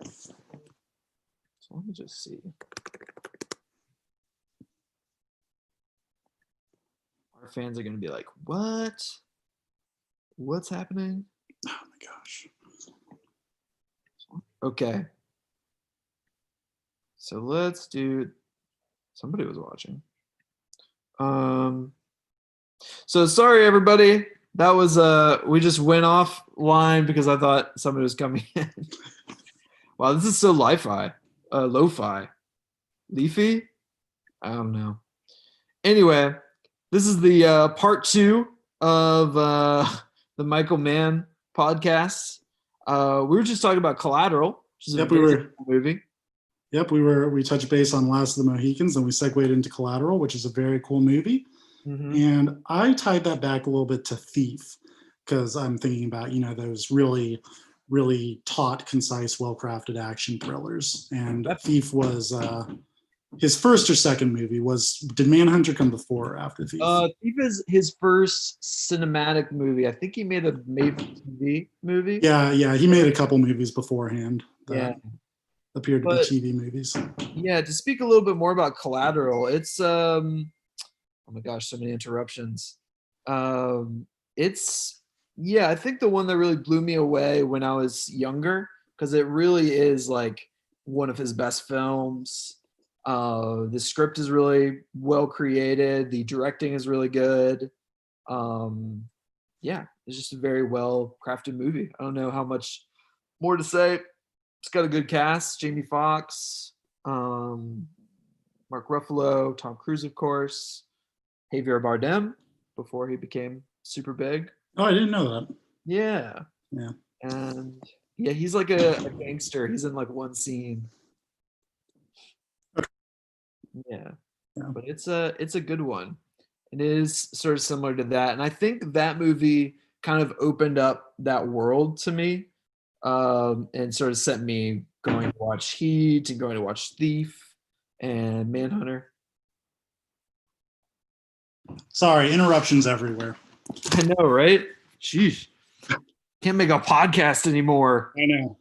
So let me just see. Our fans are going to be like, what? What's happening? Oh my gosh. Okay. So let's do, somebody was watching. So sorry everybody. That was we just went offline because I thought somebody was coming in. Wow, this is so lo-fi. Leafy? I don't know. Anyway, this is the part 2 of the Michael Mann podcast. We were just talking about Collateral, which is a movie. Yep, we touched base on Last of the Mohicans, and we segued into Collateral, which is a very cool movie. Mm-hmm. And I tied that back a little bit to Thief, because I'm thinking about, those really, really taut, concise, well-crafted action thrillers. And Thief was his first or second movie. Did Manhunter come before or after Thief? Thief is his first cinematic movie. I think he made a made-for-TV movie. Yeah, he made a couple movies beforehand. Yeah. Appeared to be TV movies. Yeah, to speak a little bit more about Collateral, it's oh my gosh, so many interruptions. It's I think the one that really blew me away when I was younger, because it really is like one of his best films. The script is really well created, the directing is really good. It's just a very well crafted movie. I don't know how much more to say. It's got a good cast: Jamie Foxx, Mark Ruffalo, Tom Cruise, of course, Javier Bardem before he became super big. Oh, I didn't know that. Yeah. And he's like a gangster. He's in like one scene. Okay. Yeah. But it's a good one. It is sort of similar to that, and I think that movie kind of opened up that world to me. And sort of sent me going to watch Heat and going to watch Thief and Manhunter. Sorry, interruptions everywhere. I know, right? Sheesh. Can't make a podcast anymore. I know.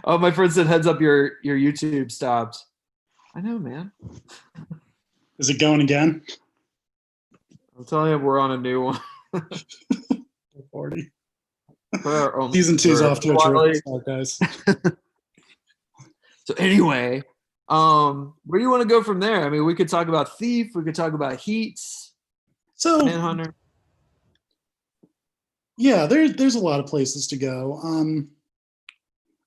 Oh, my friend said, heads up, your YouTube stopped. I know, man. Is it going again? I'm telling you, we're on a new one. 40. Season 2's off to a terrific start, guys. So anyway, where do you want to go from there? I mean, we could talk about Thief. We could talk about Heat. So Manhunter. Yeah, there's a lot of places to go.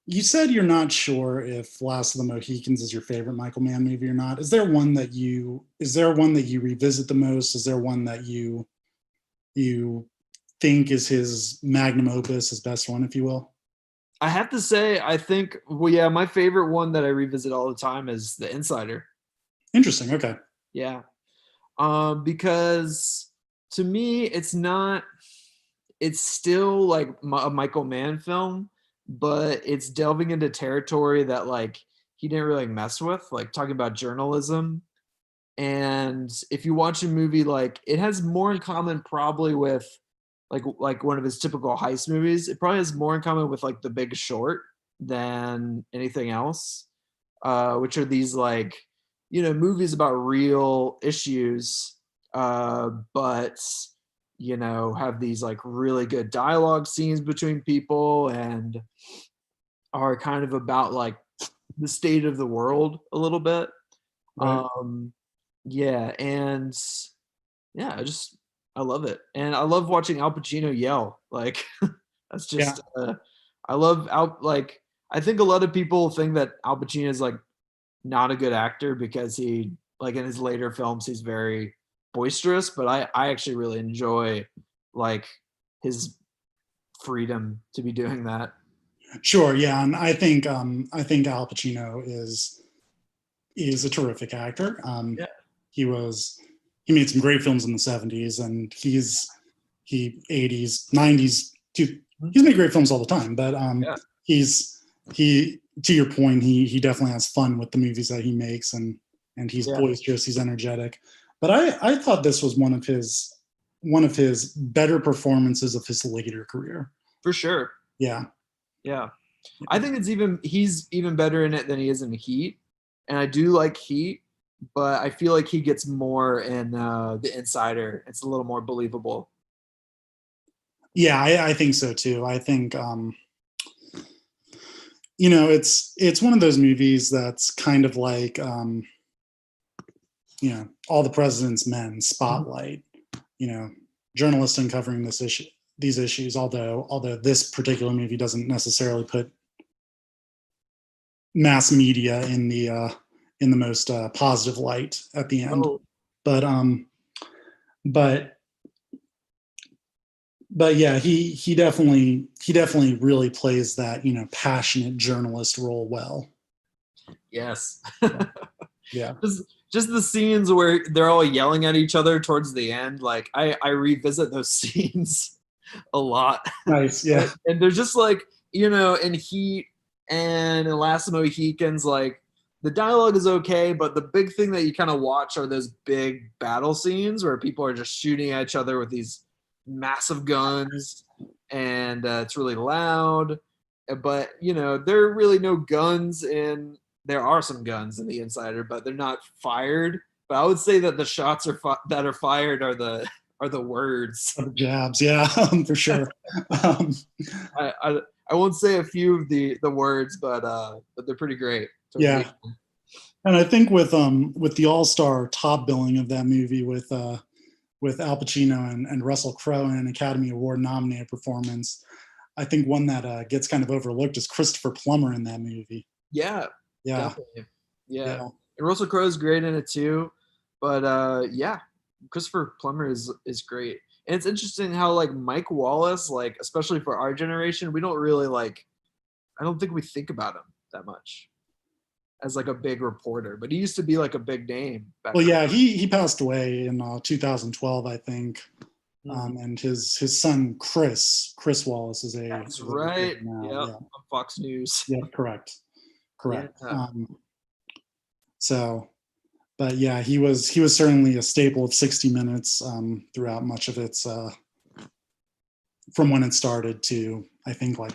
You said you're not sure if Last of the Mohicans is your favorite Michael Mann movie or not. Is there one that you revisit the most? Is there one that you think is his magnum opus, his best one, if you will? I have to say, I think, my favorite one that I revisit all the time is The Insider. Interesting. Okay. Yeah. Because to me, it's still like a Michael Mann film, but it's delving into territory that like he didn't really mess with, like talking about journalism. And if you watch a movie, like it has more in common probably with like one of his typical heist movies. It probably has more in common with like The Big Short than anything else, which are these like, movies about real issues, but have these like really good dialogue scenes between people and are kind of about like the state of the world a little bit. Right. I love it. And I love watching Al Pacino yell. Like that's just I love I think a lot of people think that Al Pacino is like not a good actor because he like in his later films he's very boisterous, but I actually really enjoy like his freedom to be doing that. Sure, yeah, and I think Al Pacino is a terrific actor. He made some great films in the 70s, and he 80s, 90s too. He's made great films all the time, but he to your point, he definitely has fun with the movies that he makes, and he's boisterous, he's energetic. But I thought this was one of his better performances of his later career. For sure. Yeah. Yeah. I think he's even better in it than he is in Heat. And I do like Heat, but I feel like he gets more in The Insider. It's a little more believable. Yeah, I think so too. I think it's one of those movies that's kind of like All the President's Men, Spotlight, you know, journalists uncovering these issues, although this particular movie doesn't necessarily put mass media in the most positive light at the end. Oh, But but yeah, he definitely really plays that passionate journalist role well. yes. Yeah, Just the scenes where they're all yelling at each other towards the end. Like I revisit those scenes a lot. nice. Yeah, And they're just like, in Heat and in Last of the Mohicans, like the dialogue is okay, but the big thing that you kind of watch are those big battle scenes where people are just shooting at each other with these massive guns, and it's really loud. But there are really no guns in. There are some guns in The Insider, but they're not fired. But I would say that the shots that are fired are the words. jabs. Yeah, for sure. Um, I won't say a few of the words, but they're pretty great towards the yeah, and I think with the all-star top billing of that movie with Al Pacino and Russell Crowe in an Academy Award nominated performance, I think one that gets kind of overlooked is Christopher Plummer in that movie. Yeah, Yeah, definitely. Yeah. yeah, And Russell Crowe's great in it too. But yeah, Christopher Plummer is great. And it's interesting how like Mike Wallace, like especially for our generation, we don't really like I don't think we think about him that much as like a big reporter, but he used to be like a big name back well, in the yeah, he passed away in 2012, I think. mm, And his son Chris Wallace that's is a reporter right. now. Yep. Yeah, On Fox News. yeah, correct, Yeah. correct. So, but yeah, he was certainly a staple of 60 Minutes throughout much of its from when it started to I think like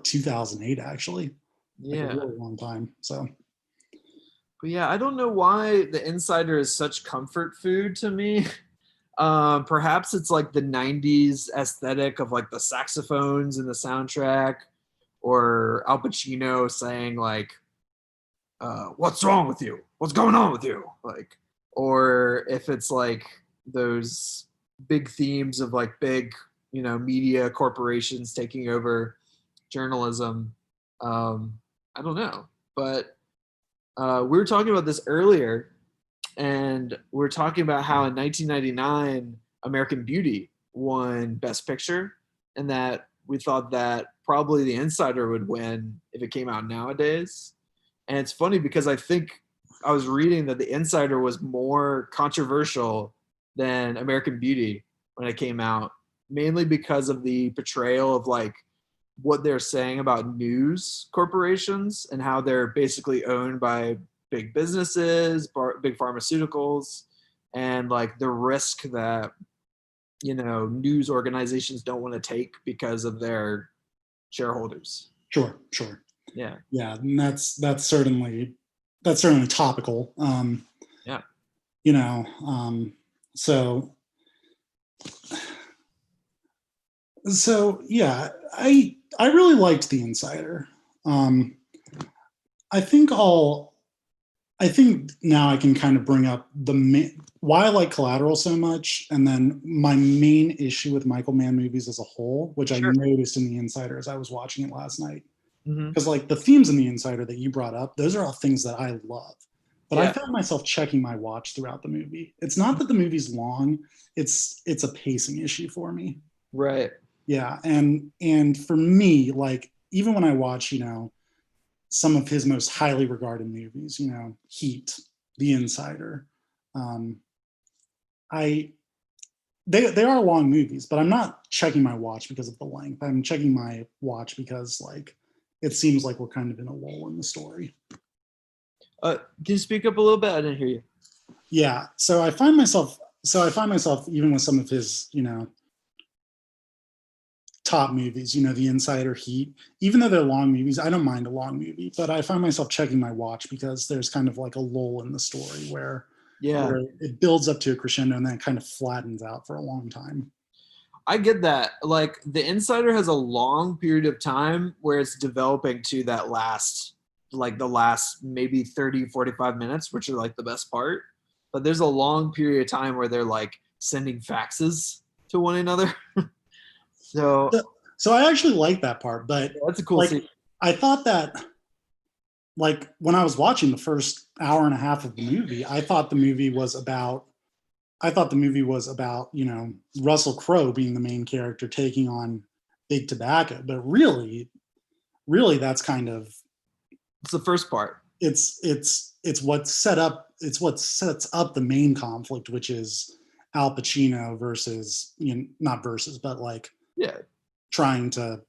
2008 actually, like a Yeah. really long time. So But yeah, I don't know why The Insider is such comfort food to me. Perhaps it's like the 90s aesthetic of like the saxophones in the soundtrack, or Al Pacino saying like, what's wrong with you? What's going on with you? Like, or if it's like those big themes of like big, media corporations taking over journalism. I don't know. But we were talking about this earlier, and we're talking about how in 1999 American Beauty won Best Picture, and that we thought that probably The Insider would win if it came out nowadays. And it's funny because I think I was reading that The Insider was more controversial than American Beauty when it came out, mainly because of the portrayal of like what they're saying about news corporations and how they're basically owned by big businesses, big pharmaceuticals, and like the risk that news organizations don't want to take because of their shareholders. sure, Yeah. yeah, and that's certainly topical. Yeah. You know, so yeah, I really liked The Insider. Um, I think I'll I think now I can kind of bring up why I like Collateral so much, and then my main issue with Michael Mann movies as a whole, which I Sure. noticed in The Insider as I was watching it last night. Mm-hmm. Because like the themes in The Insider that you brought up, those are all things that I love. But I Yeah. found myself checking my watch throughout the movie. It's not that the movie's long; it's a pacing issue for me. Right. Yeah, and for me, like even when I watch, some of his most highly regarded movies, Heat, The Insider, um, I they are long movies, but I'm not checking my watch because of the length. I'm checking my watch because like it seems like we're kind of in a lull in the story. Can you speak up a little bit? I didn't hear you. Yeah, so I find myself even with some of his top movies, you know, The Insider, Heat, even though they're long movies, I don't mind a long movie, but I find myself checking my watch because there's kind of like a lull in the story where it builds up to a crescendo and then kind of flattens out for a long time. I get that. Like The Insider has a long period of time where it's developing to that last, like the last maybe 30, 45 minutes, which are like the best part. But there's a long period of time where they're like sending faxes to one another. so I actually like that part, but that's a cool like scene. I thought that like when I was watching the first hour and a half of the movie, I thought the movie was about you know, Russell Crowe being the main character taking on Big Tobacco, but really that's kind of, It's the first part. it's what sets up the main conflict, which is Al Pacino versus, you know, not versus, but like trying to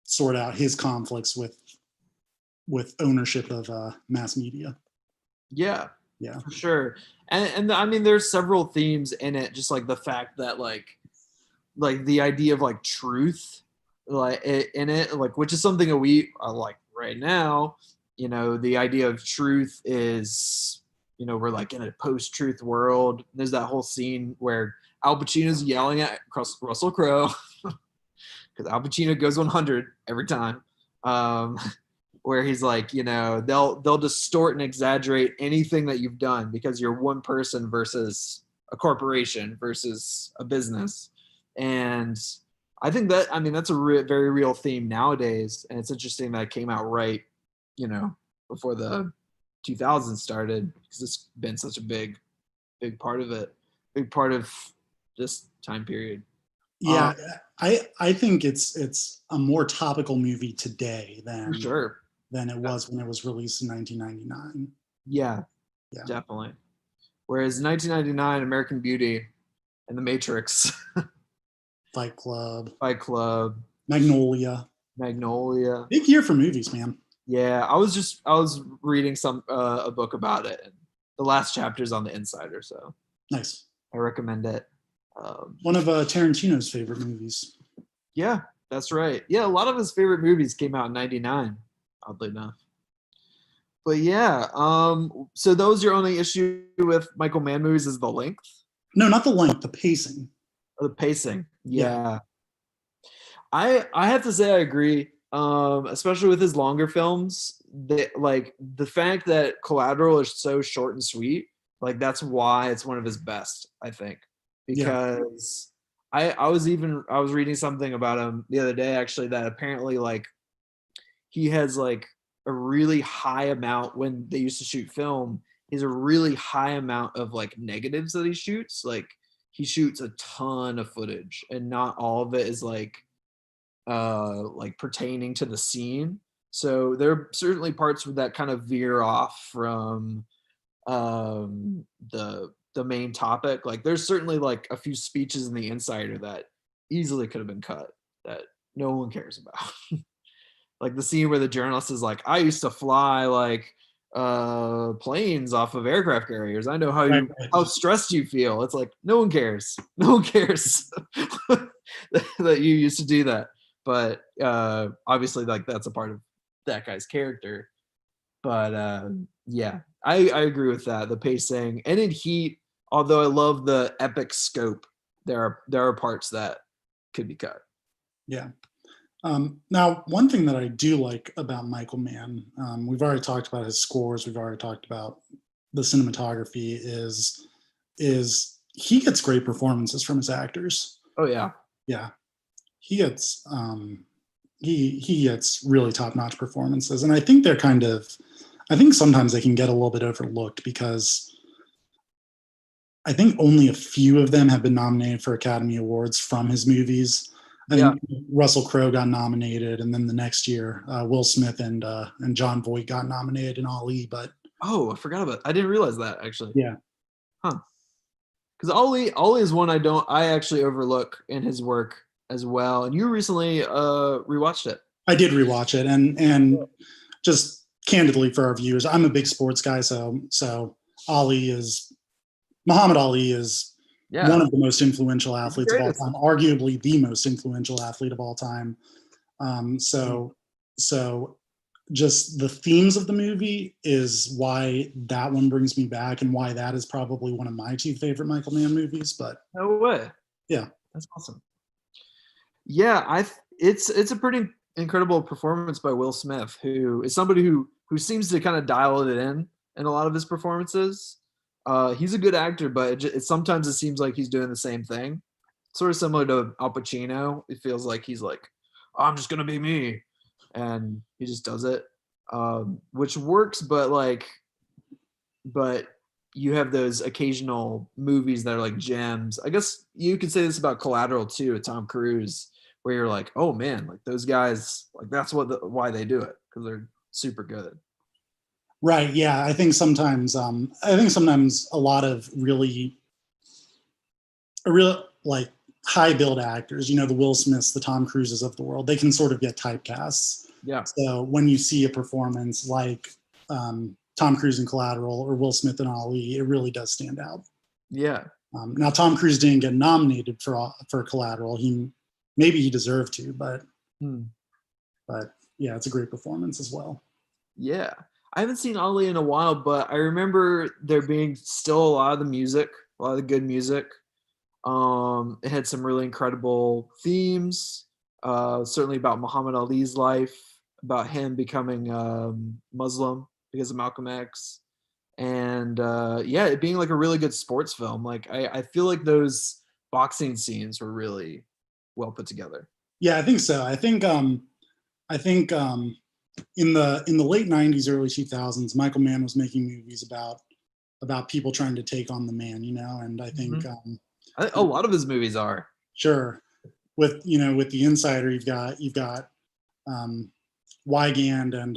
sort out his conflicts with ownership of mass media. Yeah, Yeah, for sure. And I mean, there's several themes in it, just like the fact that like the idea of like truth, like in it, like which is something that we are like right now. You know, the idea of truth is, you know, we're like in a post-truth world. There's that whole scene where Al Pacino's yelling at Russell Crowe because Al Pacino goes 100 every time. Where he's like, you know, they'll distort and exaggerate anything that you've done because you're one person versus a corporation versus a business. And I think that, I mean, that's a very real theme nowadays. And it's interesting that it came out right, you know, before the 2000s started, because it's been such a big part of it, big part of this time period. yeah. I think it's a more topical movie today For sure. than it was when it was released in 1999. Yeah, definitely. Whereas 1999, American Beauty and The Matrix, Fight Club, Magnolia. Big year for movies, man. Yeah, I was reading a book about it, and the last chapter's on The Insider, so nice. I recommend it. One of Tarantino's favorite movies. Yeah, that's right. Yeah, a lot of his favorite movies came out in '99, oddly enough. But yeah, so that was your only issue with Michael Mann movies is the length? No, not the length, the pacing. The pacing. Yeah. I have to say I agree. Especially with his longer films, like the fact that Collateral is so short and sweet, like that's why it's one of his best, I think. Because I was reading something about him the other day actually that apparently like he has like a really high amount when they used to shoot film, he has a really high amount of like negatives that he shoots. Like he shoots a ton of footage and not all of it is like pertaining to the scene. So there are certainly parts that kind of veer off from the main topic. Like there's certainly like a few speeches in The Insider that easily could have been cut that no one cares about. Like the scene where the journalist is like, I used to fly like planes off of aircraft carriers. I know how stressed you feel. It's like no one cares. No one cares that you used to do that. But obviously like that's a part of that guy's character. But yeah, I agree with that. The pacing and in Heat, although I love the epic scope, there are parts that could be cut. Yeah. Now, one thing that I do like about Michael Mann, we've already talked about his scores, we've already talked about the cinematography, is he gets great performances from his actors. Oh yeah. Yeah. He gets he gets really top-notch performances. And I think I think sometimes they can get a little bit overlooked because I think only a few of them have been nominated for Academy Awards from his movies. I think Russell Crowe got nominated, and then the next year, Will Smith and Jon Voight got nominated in Ali. But I forgot about. I didn't realize that actually. Yeah, huh? Because Ali is one I actually overlook in his work as well. And you recently rewatched it. I did rewatch it, and just candidly for our viewers, I'm a big sports guy, so Muhammad Ali is Yeah, one of the most influential he's the athletes of all greatest. time, arguably the most influential athlete of all time. Mm. So just the themes of the movie is why that one brings me back, and why that is probably one of my two favorite Michael Mann movies. But No way. yeah, That's awesome. Yeah, it's a pretty incredible performance by Will Smith, who is somebody who seems to kind of dial it in a lot of his performances. He's a good actor, but sometimes it seems like he's doing the same thing. Sort of similar to Al Pacino. It feels like he's like, I'm just gonna be me, and he just does it, which works. But you have those occasional movies that are like gems. I guess you could say this about Collateral too, with Tom Cruise, where you're like, oh man, like those guys, like that's why they do it, because they're super good. right. Yeah, I think sometimes a lot of a real like high build actors, you know, the Will Smiths, the Tom Cruises of the world, they can sort of get typecasts. Yeah, So when you see a performance like Tom Cruise in Collateral or Will Smith in Ali, it really does stand out. yeah. Now Tom Cruise didn't get nominated for Collateral. Maybe he deserved to, Hmm. but yeah, it's a great performance as well. Yeah. I haven't seen Ali in a while, but I remember there being still a lot of the music, a lot of the good music. It had some really incredible themes, certainly about Muhammad Ali's life, about him becoming Muslim because of Malcolm X, and yeah, it being like a really good sports film. Like I feel like those boxing scenes were really well put together. Yeah, I think so. I think in the late '90s, early 2000s, Michael Mann was making movies about people trying to take on the man, you know, and I think Mhm. A lot of his movies are. sure with the Insider, you've got um, Wygand and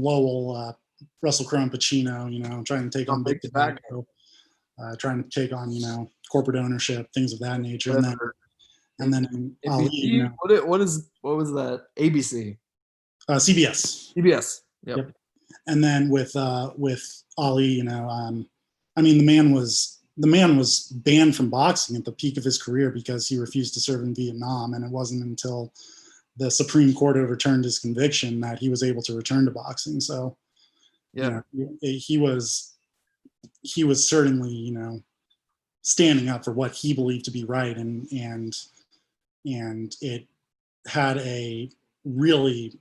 Lowell, Russell Crowe and Pacino, you know, trying to take Oh, on big big tobacco, tobacco, trying to take on corporate ownership, things of that nature, whatever. and then in Ali, NBC. What was that? ABC, CBS. CBS. Yep. Yep. And then with Ali, I mean, the man was banned from boxing at the peak of his career because he refused to serve in Vietnam, and it wasn't until the Supreme Court overturned his conviction that he was able to return to boxing. So, Yeah. he was certainly, standing up for what he believed to be right, and it had a really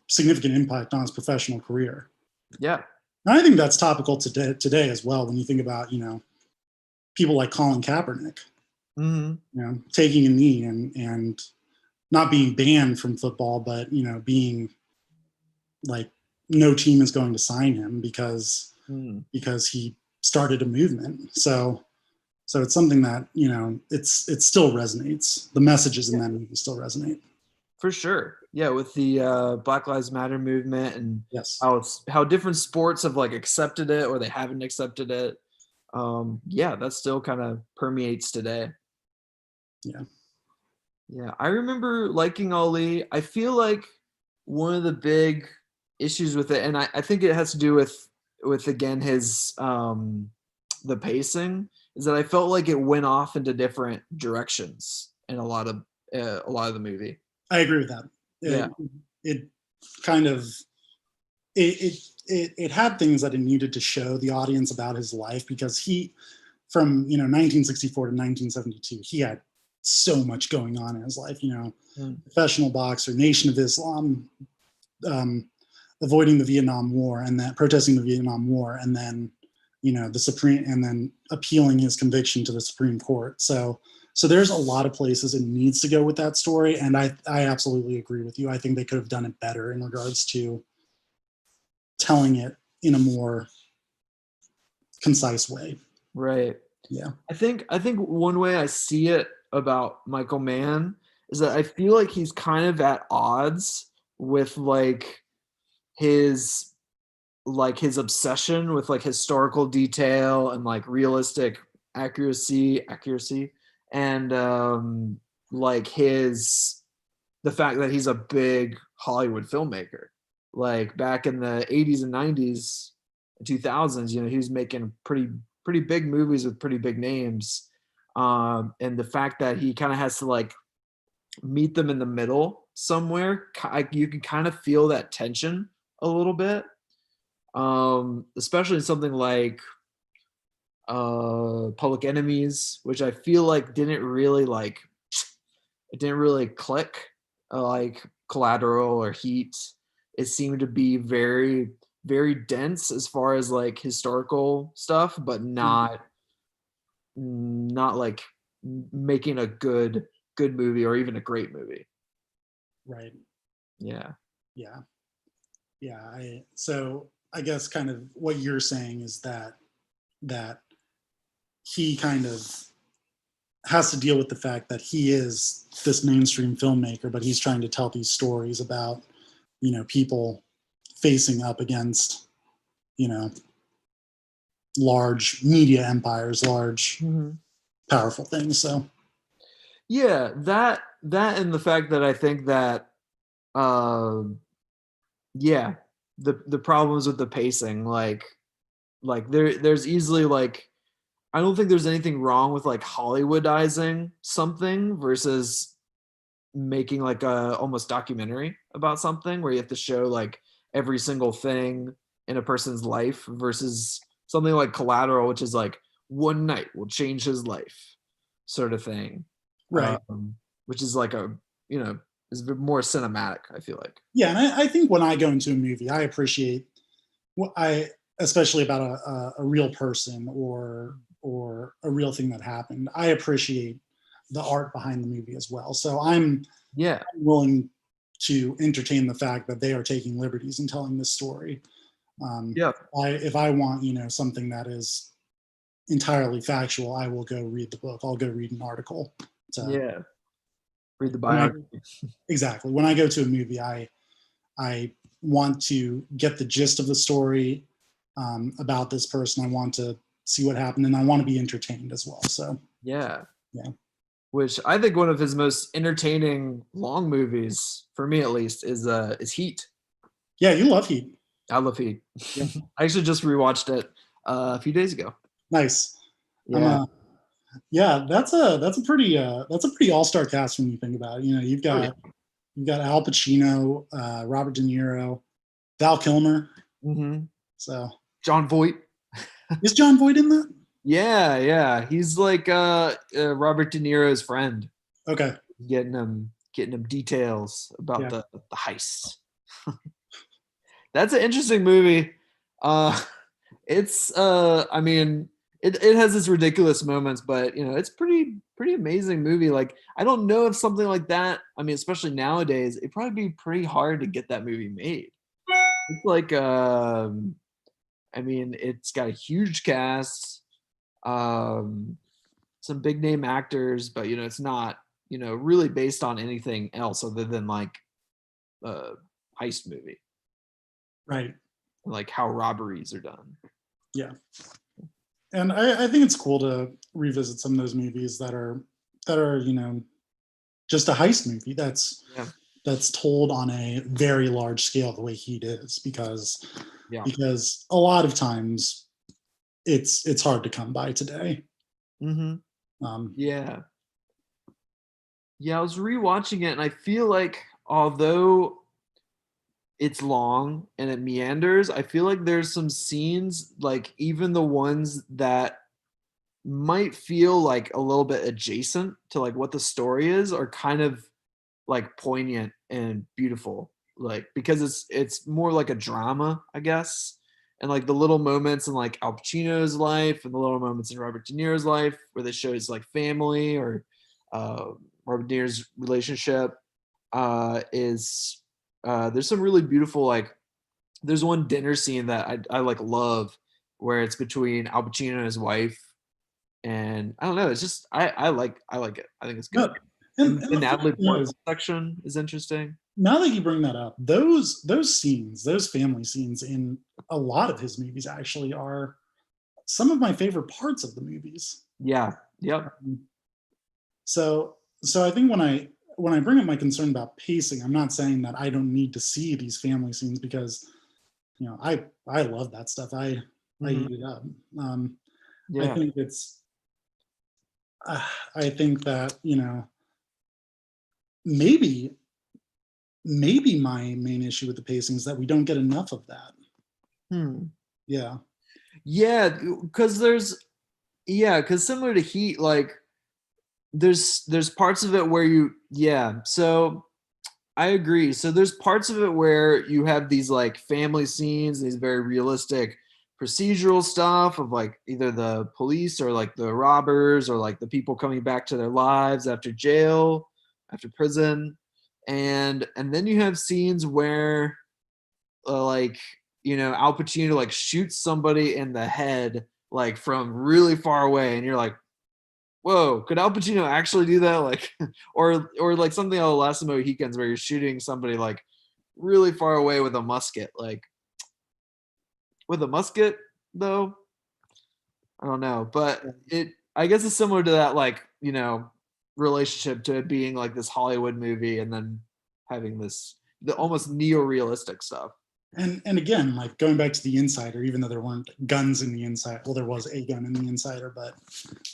significant impact on his professional career. Yeah. And I think that's topical today as well. When you think about, people like Colin Kaepernick, Hmm. taking a knee and not being banned from football, but being like no team is going to sign him Mm. because he started a movement. So it's something that it still resonates. The messages in Yeah, that movie still resonate. for sure. Yeah, with the Black Lives Matter movement and Yes. how different sports have like accepted it or they haven't accepted it. Yeah, that still kind of permeates today. Yeah. Yeah, I remember liking Ali. I feel like one of the big issues with it, and I think it has to do with again his the pacing, is that I felt like it went off into different directions in a lot of the movie. I agree with that. Yeah. It kind of it had things that it needed to show the audience about his life, because he, from 1964 to 1972, he had so much going on in his life. Mm. Professional boxer, Nation of Islam, um, avoiding the Vietnam War, and then protesting the Vietnam War, and then the Supreme, and then appealing his conviction to the Supreme Court. So there's a lot of places it needs to go with that story, and I absolutely agree with you. I think they could have done it better in regards to telling it in a more concise way. Right. Yeah. I think one way I see it about Michael Mann is that I feel like he's kind of at odds with his his obsession with like historical detail and like realistic accuracy and like his the fact that he's a big Hollywood filmmaker. Like back in the 80s and 90s, 2000s, he was making pretty pretty big movies with pretty big names. And the fact that he kind of has to like meet them in the middle somewhere, you can kind of feel that tension a little bit. Especially in something like Public Enemies, which I feel like it didn't really click, like Collateral or Heat. It seemed to be very, very dense as far as like historical stuff, but not like making a good movie or even a great movie. Right. Yeah. Yeah. Yeah. So I guess kind of what you're saying is that he kind of has to deal with the fact that he is this mainstream filmmaker, but he's trying to tell these stories about, people facing up against, large media empires, large powerful things. So yeah, that and the fact that I think that yeah, the problems with the pacing, like there's easily like I don't think there's anything wrong with like Hollywoodizing something versus making like a almost documentary about something where you have to show like every single thing in a person's life versus something like Collateral, which is like one night will change his life sort of thing. right. Which is like is more cinematic, I feel like. Yeah, and I think when I go into a movie, I appreciate what I, especially about a real person or a real thing that happened. I appreciate the art behind the movie as well. So I'm Yeah. willing to entertain the fact that they are taking liberties in telling this story. Yeah. If I want, something that is entirely factual, I will go read the book. I'll go read an article. Yeah. Read the When I, biography. exactly. When I go to a movie, I want to get the gist of the story about this person. I want to see what happened, and I want to be entertained as well. So Yeah. yeah. Which I think one of his most entertaining long movies, for me at least, is Heat. Yeah, you love Heat. I love Heat. Yeah. I actually just rewatched it a few days ago. Nice. Yeah. Yeah, that's a pretty all-star cast when you think about it. You've Oh, yeah. got Al Pacino, Robert De Niro, Val Kilmer. Mm-hmm. So John Voight. is John Voight in that? Yeah, yeah. He's like Robert De Niro's friend, Okay. getting him details about Yeah. the heist. That's an interesting movie. Uh it's I mean it has its ridiculous moments, but it's pretty amazing movie. Like I don't know if something like that, I mean, especially nowadays, it'd probably be pretty hard to get that movie made. It's like I mean, it's got a huge cast, um, some big name actors, but it's not, really based on anything else other than like a heist movie, Right. like how robberies are done. Yeah. And I think it's cool to revisit some of those movies that are just a heist movie Yeah, that's told on a very large scale the way Heat is, because yeah. a lot of times it's hard to come by today. Mm-hmm. Um, Yeah. Yeah, I was rewatching it and I feel like although it's long and it meanders, I feel like there's some scenes, like even the ones that might feel like a little bit adjacent to like what the story is are kind of like poignant and beautiful, like because it's more like a drama, I guess. And like the little moments in like Al Pacino's life and the little moments in Robert De Niro's life where they show his like family or uh, Robert De Niro's relationship is there's some really beautiful, like there's one dinner scene that I like love where it's between Al Pacino and his wife, and I don't know, it's just I like it. I think it's good. no, and And the the funny Natalie thing Portman is, section is interesting. now that you bring that up, those scenes, those family scenes in a lot of his movies actually are some of my favorite parts of the movies. Yeah. Yep. Um, so I think when I bring up my concern about pacing, I'm not saying that I don't need to see these family scenes, because I love that stuff. I Mhm. eat it up. I Yeah. think it's I think that, maybe maybe my main issue with the pacing is that we don't get enough of that. Hmm. Yeah. Yeah, because because similar to Heat, like there's parts of it where so I agree. So there's parts of it where you have these like family scenes, these very realistic procedural stuff of like either the police or like the robbers or like the people coming back to their lives after jail, after prison. And then you have scenes where like Al Pacino like shoots somebody in the head like from really far away and you're like, whoa, could Al Pacino actually do that? Like, or like something on the Last of the Mohicans where you're shooting somebody like really far away with a musket. Like with a musket, though, I don't know, but I guess it's similar to that, like relationship to it being like this Hollywood movie and then having the almost neo-realistic stuff. And again, like going back to the Insider, even though there weren't guns in the Insider, well, there was a gun in the Insider, but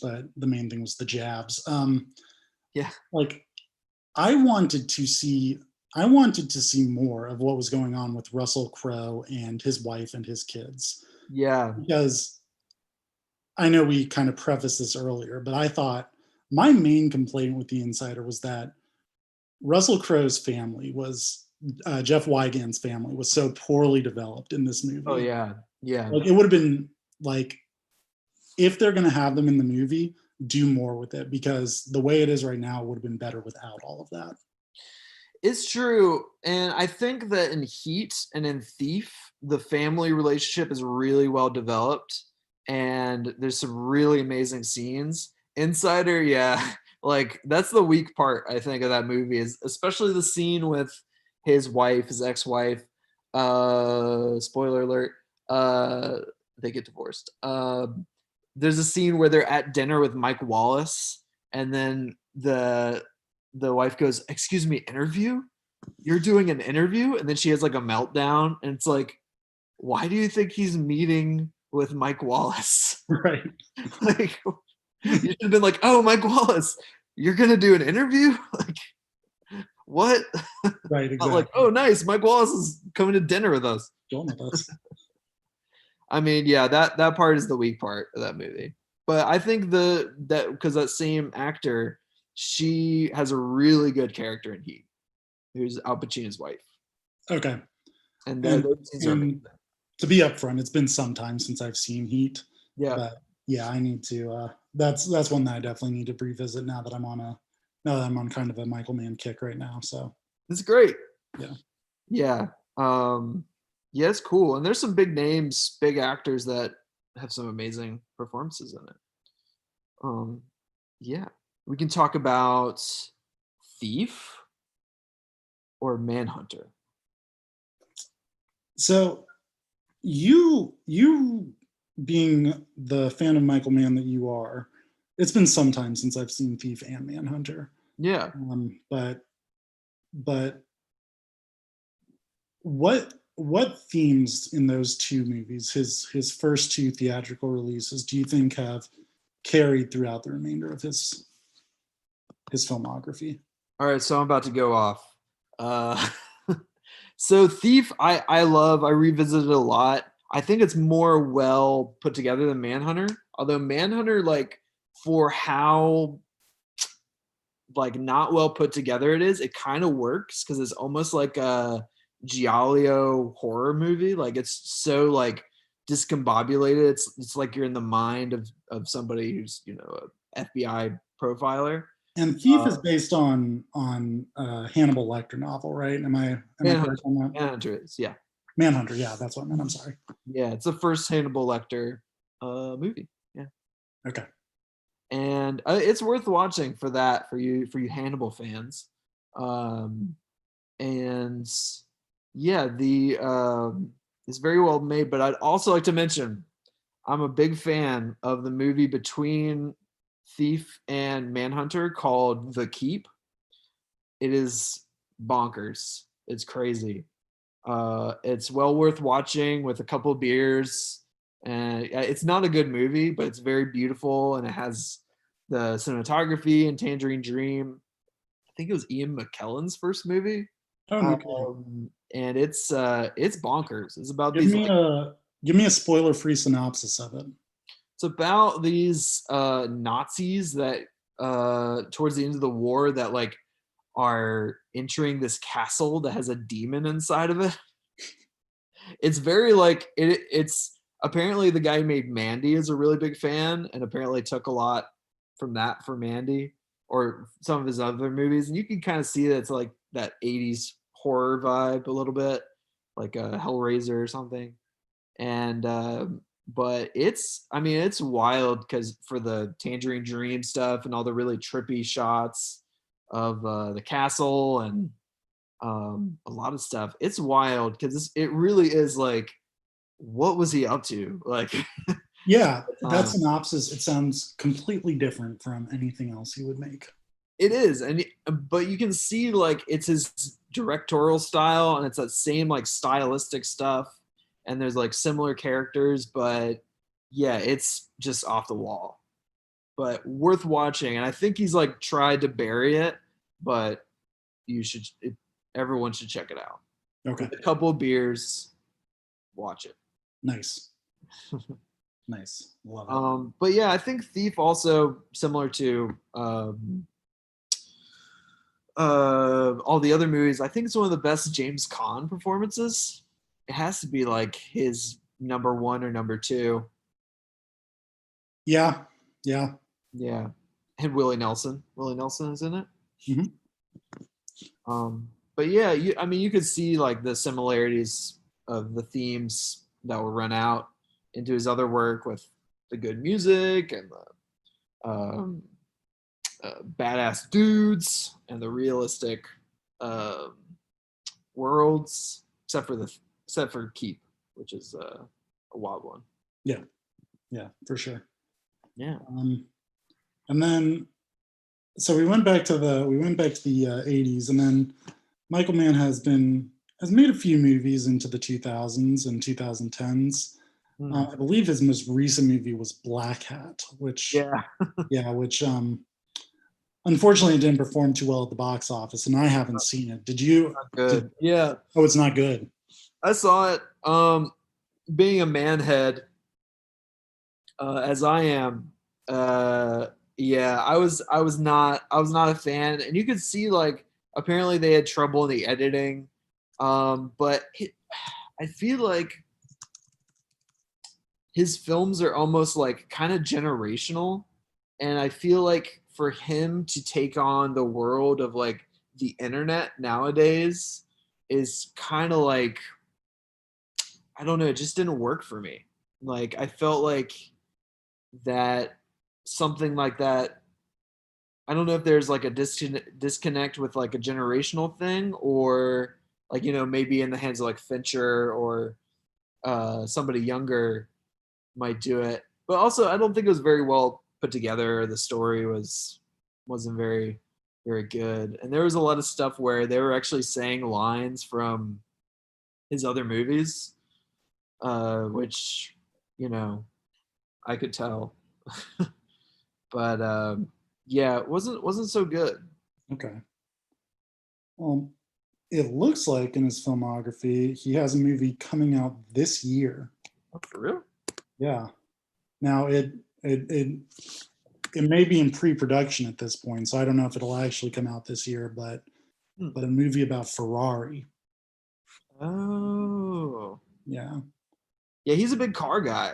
the main thing was the jabs. Yeah, Like I wanted to see I wanted to see more of what was going on with Russell Crowe and his wife and his kids, yeah, because I know we kind of prefaced this earlier, but I thought my main complaint with the Insider was that Russell Crowe's family was Jeff Wygand's family was so poorly developed in this oh movie. yeah, yeah. Like it would have been like, if they're going to have them in the movie, do more with it, because the way it is right now would have been better without all of that. It's true. And I think that in Heat and in Thief, the family relationship is really well developed and there's some really amazing scenes. Insider, yeah, like that's the weak part I think of that movie is especially the scene with his wife, his ex-wife. Spoiler alert, they get divorced. There's a scene where they're at dinner with Mike Wallace and then the wife goes, "Excuse me, interview? You're doing an interview?" And then she has like a meltdown, and it's like, why do you think he's meeting with Mike Wallace? Right. Like, you should have been like, "Oh, Mike Wallace, you're gonna do an interview?" Like, what? Right, Not like, exactly. "Oh, nice, Mike Wallace is coming to dinner with us." Going with us. I mean, yeah, that part is the weak part of that movie. But I think that because that same actor, she has a really good character in Heat, who's Al Pacino's wife, Okay. and And those scenes are amazing. and to be upfront, it's been some time since I've seen Heat, Yeah, but yeah, I need to. That's one that I definitely need to revisit now that I'm on kind of a Michael Mann kick right now. So it's great. yeah. Yeah, yeah, it's cool, and there's some big names, big actors that have some amazing performances in it. Um, yeah, we can talk about Thief or Manhunter. So you being the fan of Michael Mann that you are, it's been some time since I've seen Thief and Manhunter. Yeah. But what themes in those two movies, his first two theatrical releases, do you think have carried throughout the remainder of his filmography? All right, so I'm about to go off. Uh, so Thief, I love. I revisited a lot. I think it's more well put together than Manhunter. Although Manhunter, like for how like not well put together it is, it kind of works because it's almost like a giallo horror movie. Like it's so like discombobulated. It's like you're in the mind of somebody who's a FBI profiler. And Thief Uh, is based on Hannibal Lecter novel, right? Am I correct Manhunter, on that? Manhunter is Manhunter, yeah, that's what I meant. I'm sorry. yeah. It's the first Hannibal Lecter movie. Yeah, Okay. and it's worth watching for that for you Hannibal fans. Um, and yeah, the it's very well made. But I'd also like to mention I'm a big fan of the movie between Thief and Manhunter called The Keep. It is bonkers. It's crazy. It's well worth watching with a couple beers. And it's not a good movie, but it's very beautiful, and it has the cinematography in Tangerine Dream. I think it was Ian McKellen's first movie, Oh, no kidding. and it's bonkers. It's about Give these me like a give me a spoiler-free synopsis of it. it's about these Nazis that towards the end of the war that like are entering this castle that has a demon inside of it. It's very like it's apparently the guy who made Mandy is a really big fan and apparently took a lot from that for Mandy or some of his other movies. And you can kind of see that it's like that 80s horror vibe a little bit, like a Hellraiser or something. And but it's I mean it's wild because for the Tangerine Dream stuff and all the really trippy shots of the castle and a lot of stuff. It's wild because it really is like, what was he up to? Like, Yeah, that um, synopsis, it sounds completely different from anything else he would make. it is, and but you can see like it's his directorial style, and it's that same like stylistic stuff, and there's like similar characters, but yeah, it's just off the wall, but worth watching. And I think he's like tried to bury it, but you should, everyone should check it out. Okay, With a couple of beers, watch it. nice. Nice. Love it. But yeah, I think Thief also similar to all the other movies. I think it's one of the best James Caan performances. It has to be like his number one or number two. Yeah, yeah. Yeah, and Willie Nelson. Willie Nelson is in it. Hmm. But yeah, I mean, you could see like the similarities of the themes that will run out into his other work with the good music and the badass dudes and the realistic um, worlds, except for Keep, which is a wild one. Yeah, yeah, for sure. Yeah. And then, so we went back to the 80s, and then Michael Mann has made a few movies into the 2000s and 2010s. I believe his most recent movie was Black Hat, which Yeah. yeah, which unfortunately didn't perform too well at the box office, and I haven't seen it. Did you? Not Did good. Yeah. Oh, it's not good. I saw it. Being a man head, as I am, yeah, I was not a fan, and you could see like apparently they had trouble in the editing, but I feel like his films are almost like kind of generational, and I feel like for him to take on the world of like the internet nowadays is kind of like, I don't know, it just didn't work for me. Like I felt like that something like that, I don't know if there's like a disconnect with like a generational thing, or like, you know, maybe in the hands of like Fincher or somebody younger might do it. But also I don't think it was very well put together. The story wasn't very good. And there was a lot of stuff where they were actually saying lines from his other movies, which, you know, I could tell. But yeah, it wasn't so good. Okay. Well, it looks like in his filmography he has a movie coming out this year. Oh, for real? Yeah. Now it may be in pre-production at this point, so I don't know if it'll actually come out this year, but a movie about Ferrari. Oh. Yeah. Yeah, he's a big car guy.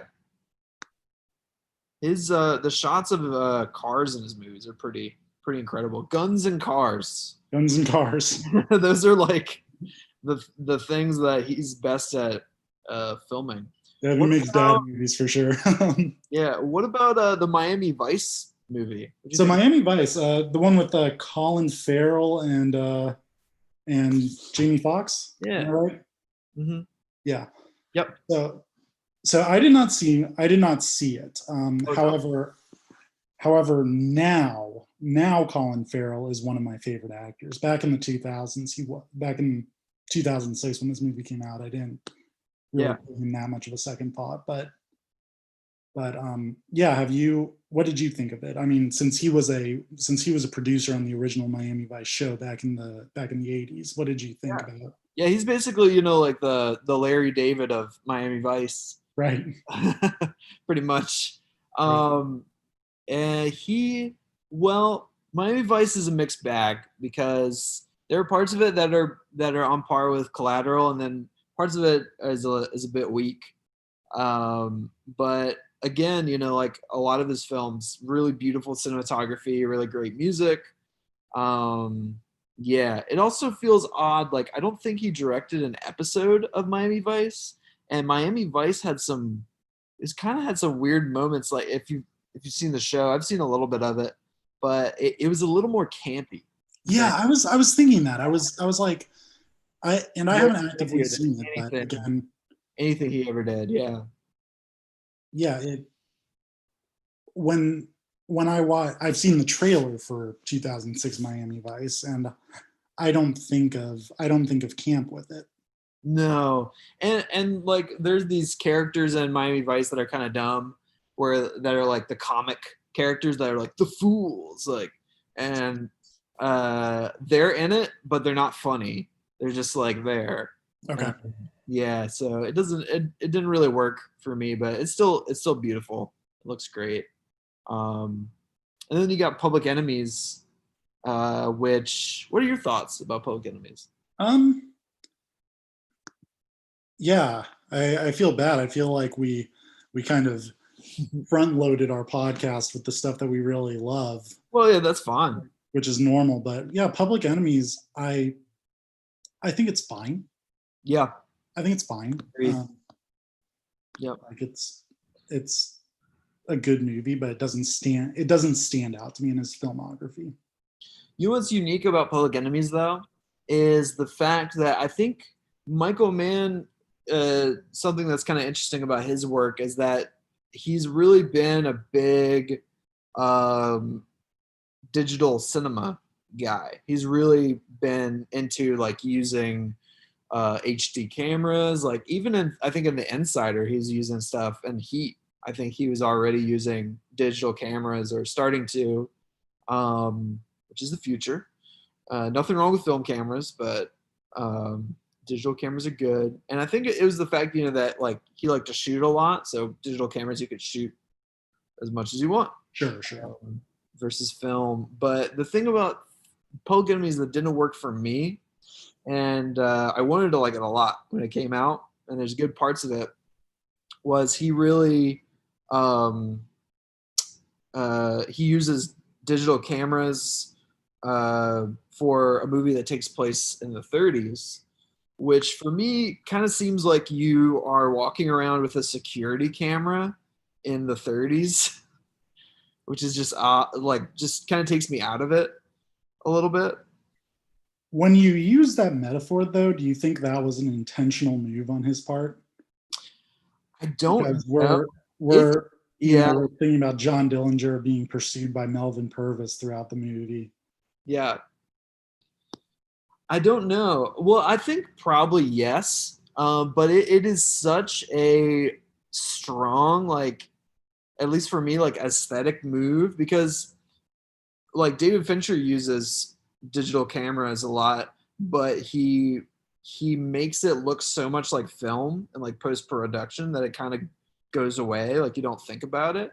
His the shots of cars in his movies are pretty incredible. Guns and cars. Guns and cars. Those are like the things that he's best at filming. Yeah, he What makes dad about, movies for sure. yeah, what about the Miami Vice movie? What do you So think? Miami Vice, the one with Colin Farrell and Jamie Foxx. Am I Yeah. right? Hmm. Yeah. Yep. So I did not see it. Oh, no. However, now Colin Farrell is one of my favorite actors. Back in the 2000s, back in 2006 when this movie came out, I didn't really Yeah. give him that much of a second thought. But But yeah, what did you think of it? I mean, since he was a producer on the original Miami Vice show back in the 80s, what did you think Yeah. about it? Yeah, he's basically, like the Larry David of Miami Vice. Right. Pretty much. Right. And well, Miami Vice is a mixed bag because there are parts of it that are on par with Collateral, and then parts of it is a bit weak. But again, like a lot of his films, really beautiful cinematography, really great music. Um, yeah, it also feels odd. Like I don't think he directed an episode of Miami Vice, and Miami Vice it's kind of had some weird moments. Like if you've seen the show, I've seen a little bit of it, but it was a little more campy than Yeah, I was thinking that. I was like, I way haven't actively campier than seen it, but anything again, anything he ever did. Yeah. yeah, when I've seen the trailer for 2006 Miami Vice, and I don't think of camp with it. No, and like there's these characters in Miami Vice that are kind of dumb, that are like the comic characters that are like the fools, like, and they're in it, but they're not funny. They're just like there. Okay. And yeah, so it didn't really work for me, but it's still beautiful. It looks great. Um, and then you got Public Enemies, which what are your thoughts about Public Enemies? Um, yeah, I feel bad. I feel like we kind of front loaded our podcast with the stuff that we really love, Well, yeah, that's fine. which is normal. But yeah, Public Enemies, I think it's fine. Yeah, I think it's fine. agreed. Yep. Like it's a good movie, but it doesn't stand out to me in his filmography. You know what's unique about Public Enemies, though, is the fact that I think Michael Mann, something that's kind of interesting about his work is that he's really been a big um, digital cinema guy. He's really been into like using HD cameras. Like even I think in The Insider, he's using stuff, and Heat. I think he was already using digital cameras or starting to, which is the future. Nothing wrong with film cameras, but digital cameras are good. And I think it was the fact, that like he liked to shoot a lot, so digital cameras you could shoot as much as you want, Sure, sure. versus film. But the thing about Public Enemies that didn't work for me, and I wanted to like it a lot when it came out, and there's good parts of it, was he really um, he uses digital cameras for a movie that takes place in the 30s, which for me kind of seems like you are walking around with a security camera in the 30s, which is just like just kind of takes me out of it a little bit. When you use that metaphor, though, do you think that was an intentional move on his part? I don't Because know if yeah, we're thinking about John Dillinger being pursued by Melvin Purvis throughout the movie. yeah, I don't know. Well, I think probably yes, but it is such a strong, like, at least for me, like aesthetic move, because like David Fincher uses digital cameras a lot, but he makes it look so much like film and like post production that it kind of goes away, like you don't think about it.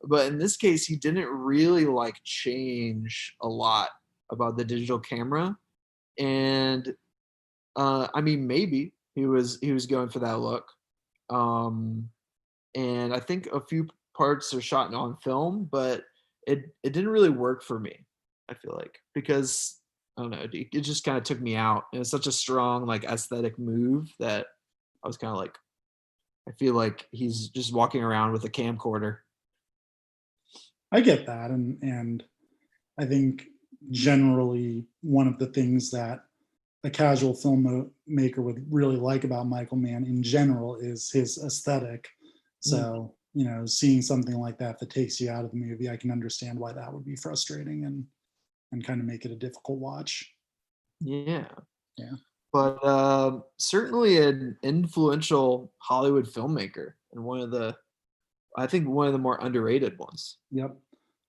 But in this case, he didn't really like change a lot about the digital camera, and I mean maybe he was going for that look. Um, and I think a few parts are shot on film, but it didn't really work for me. I feel like because I don't know, it just kind of took me out. And it's such a strong like aesthetic move that I was kind of like, I feel like he's just walking around with a camcorder. I get that, and I think generally one of the things that a casual filmmaker would really like about Michael Mann in general is his aesthetic. Mm, So, you know, seeing something like that takes you out of the movie, I can understand why that would be frustrating and kind of make it a difficult watch. yeah, Yeah. but certainly an influential Hollywood filmmaker and one of the I think one of the more underrated ones. Yep.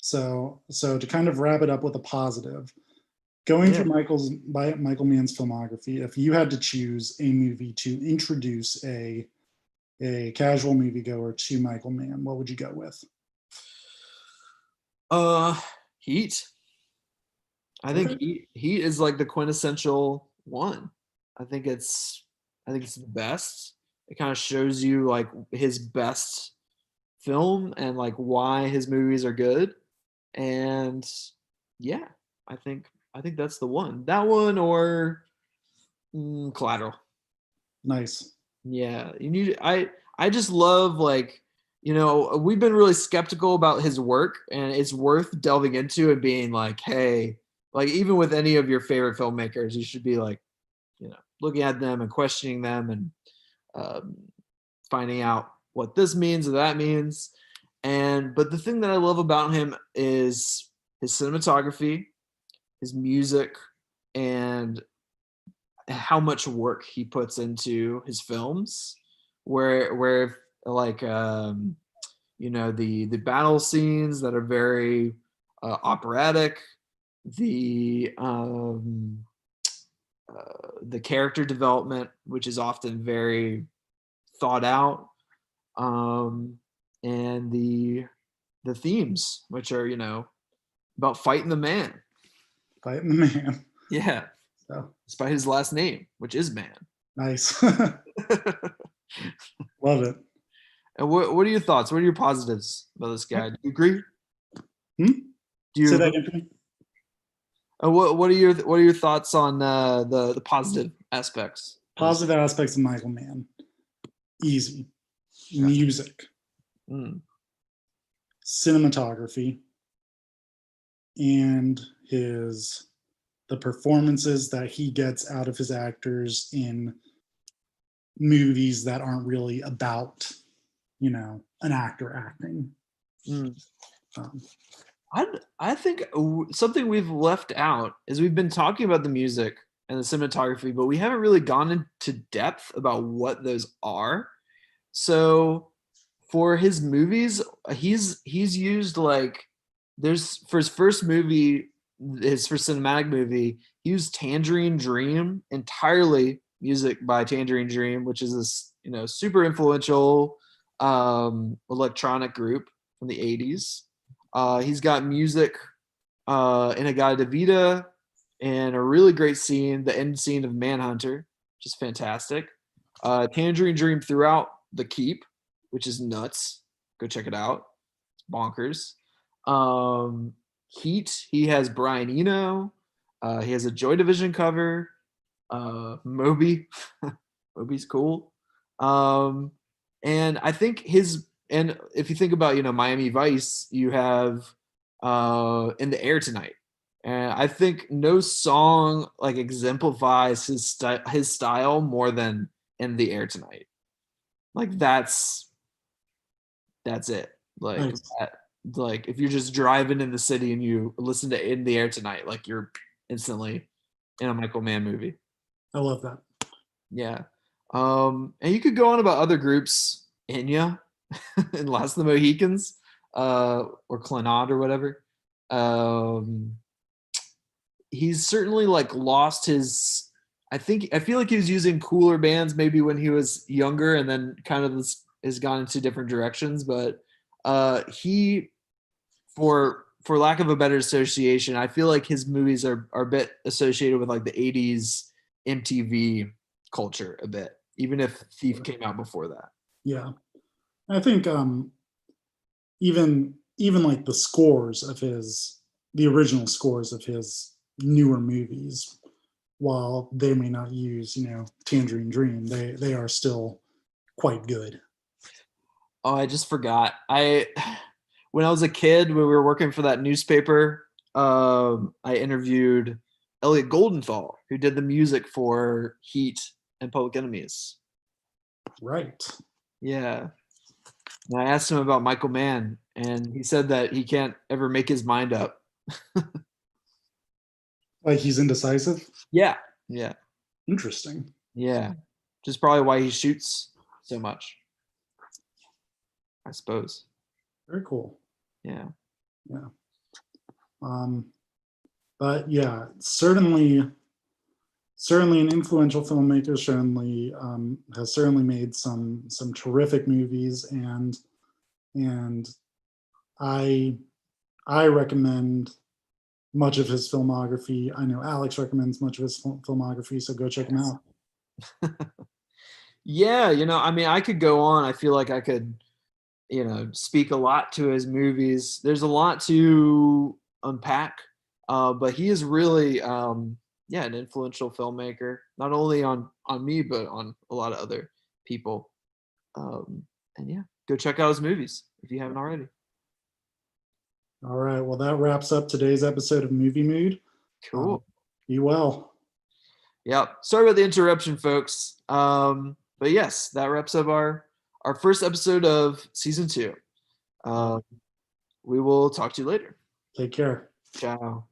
So to kind of wrap it up with a positive, going Yeah. through Michael Mann's filmography, if you had to choose a movie to introduce a casual moviegoer to Michael Mann, what would you go with? Uh, Heat. I think Okay. Heat is like the quintessential one. I think it's I think it's the best. It kind of shows you like his best film and like why his movies are good. And yeah, I think that's the one. That one or Collateral. Nice. Yeah, you need. I just love like we've been really skeptical about his work, and it's worth delving into and being like, hey, like even with any of your favorite filmmakers, you should be like looking at them and questioning them and um, finding out what this means or that means. And but the thing that I love about him is his cinematography, his music, and how much work he puts into his films. Where like the battle scenes that are very operatic, the the character development, which is often very thought out, um, and the themes, which are about fighting the man. Fighting the man. Yeah, So despite his last name, which is Man. nice. Love it. And what are your thoughts? What are your positives about this guy? Do you agree? Hmm? Do you Say that agree? again for me. What are your thoughts on the positive aspects of this? Positive aspects of Michael Mann. Easy. Yeah. Music, Mm, cinematography, and the performances that he gets out of his actors in movies that aren't really about, an actor acting. mm. Um, I think something we've left out is we've been talking about the music and the cinematography, but we haven't really gone into depth about what those are. So for his movies, he's used like there's for his first movie, his first cinematic movie, he used Tangerine Dream entirely music by Tangerine Dream, which is this super influential electronic group from the 80s. He's got music in A Guide to Vita and a really great scene, the end scene of Manhunter, which is fantastic. Tangerine Dream throughout The Keep, which is nuts. Go check it out. It's bonkers. Heat, he has Brian Eno. He has a Joy Division cover. Moby. Moby's cool. Um, and I think and if you think about, Miami Vice, you have In the Air Tonight. And I think no song like exemplifies his style more than In the Air Tonight. Like that's it. Like nice. that, like if you're just driving in the city and you listen to In the Air Tonight, like you're instantly in a Michael Mann movie. I love that. Yeah. And you could go on about other groups, Enya and Last of the Mohicans, or Clannad or whatever. Um, he's certainly like lost his. I feel like he was using cooler bands maybe when he was younger, and then kind of has gone into different directions. But he, for lack of a better association, I feel like his movies are a bit associated with like the '80s MTV culture a bit, even if Thief came out before that. Yeah. I think even like the original scores of his newer movies, while they may not use, Tangerine Dream, they are still quite good. Oh, I just forgot. I when I was a kid, when we were working for that newspaper, I interviewed Elliot Goldenthal, who did the music for Heat and Public Enemies. Right. Yeah. And I asked him about Michael Mann, and he said that he can't ever make his mind up. Like he's indecisive. Yeah. Yeah. Interesting. Yeah. Which is probably why he shoots so much, I suppose. Very cool. Yeah. Yeah. But yeah, certainly an influential filmmaker. Certainly has certainly made some terrific movies, and I I recommend much of his filmography. I know Alex recommends much of his filmography, so go check him Yes. out. Yeah, I mean, I could go on. I feel like I could, speak a lot to his movies. There's a lot to unpack, but he is really, yeah, an influential filmmaker, not only on me, but on a lot of other people. Um, and yeah, go check out his movies if you haven't already. All right, well that wraps up today's episode of Movie Mood. Cool. Be well. Yeah. Sorry about the interruption, folks. But yes, that wraps up our first episode of season 2. We will talk to you later. Take care. Ciao.